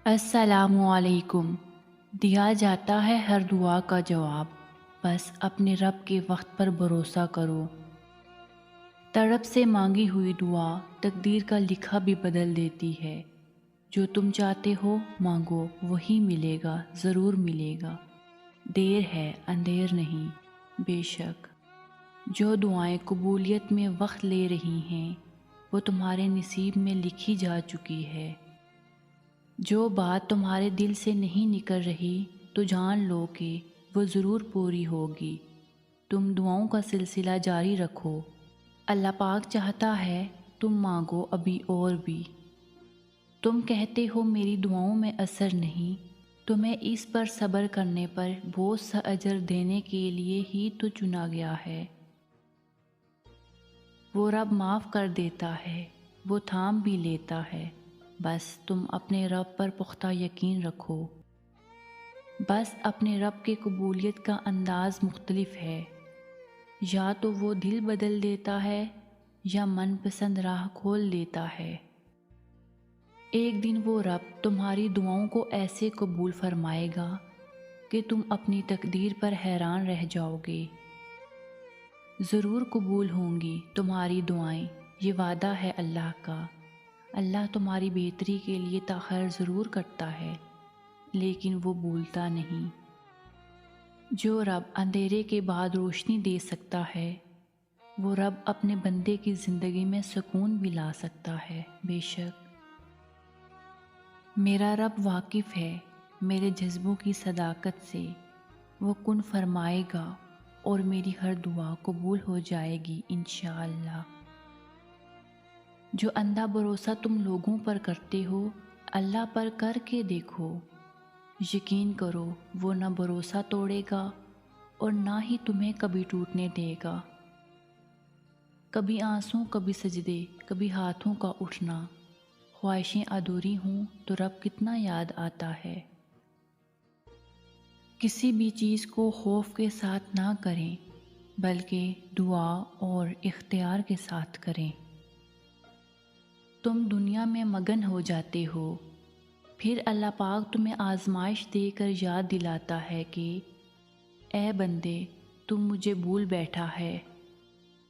السلام علیکم۔ دیا جاتا ہے ہر دعا کا جواب، بس اپنے رب کے وقت پر بھروسہ کرو۔ تڑپ سے مانگی ہوئی دعا تقدیر کا لکھا بھی بدل دیتی ہے۔ جو تم چاہتے ہو مانگو، وہی ملے گا، ضرور ملے گا۔ دیر ہے اندھیر نہیں، بے شک۔ جو دعائیں قبولیت میں وقت لے رہی ہیں، وہ تمہارے نصیب میں لکھی جا چکی ہے۔ جو بات تمہارے دل سے نہیں نکل رہی تو جان لو کہ وہ ضرور پوری ہوگی۔ تم دعاؤں کا سلسلہ جاری رکھو، اللہ پاک چاہتا ہے تم مانگو ابھی اور بھی۔ تم کہتے ہو میری دعاؤں میں اثر نہیں، تمہیں اس پر صبر کرنے پر بہت سا اجر دینے کے لیے ہی تو چنا گیا ہے۔ وہ رب معاف کر دیتا ہے، وہ تھام بھی لیتا ہے، بس تم اپنے رب پر پختہ یقین رکھو۔ بس اپنے رب کے قبولیت کا انداز مختلف ہے، یا تو وہ دل بدل دیتا ہے یا من پسند راہ کھول دیتا ہے۔ ایک دن وہ رب تمہاری دعاؤں کو ایسے قبول فرمائے گا کہ تم اپنی تقدیر پر حیران رہ جاؤ گے۔ ضرور قبول ہوں گی تمہاری دعائیں، یہ وعدہ ہے اللہ کا۔ اللہ تمہاری بہتری کے لیے تاخیر ضرور کرتا ہے، لیکن وہ بھولتا نہیں۔ جو رب اندھیرے کے بعد روشنی دے سکتا ہے، وہ رب اپنے بندے کی زندگی میں سکون بھی لا سکتا ہے، بے شک۔ میرا رب واقف ہے میرے جذبوں کی صداقت سے، وہ کن فرمائے گا اور میری ہر دعا قبول ہو جائے گی انشاءاللہ۔ جو اندھا بھروسہ تم لوگوں پر کرتے ہو، اللہ پر کر کے دیکھو۔ یقین کرو وہ نہ بھروسہ توڑے گا اور نہ ہی تمہیں کبھی ٹوٹنے دے گا۔ کبھی آنسوں کبھی سجدے، کبھی ہاتھوں کا اٹھنا، خواہشیں ادھوری ہوں تو رب کتنا یاد آتا ہے۔ کسی بھی چیز کو خوف کے ساتھ نہ کریں، بلکہ دعا اور اختیار کے ساتھ کریں۔ تم دنیا میں مگن ہو جاتے ہو، پھر اللہ پاک تمہیں آزمائش دے کر یاد دلاتا ہے کہ اے بندے، تم مجھے بھول بیٹھا ہے،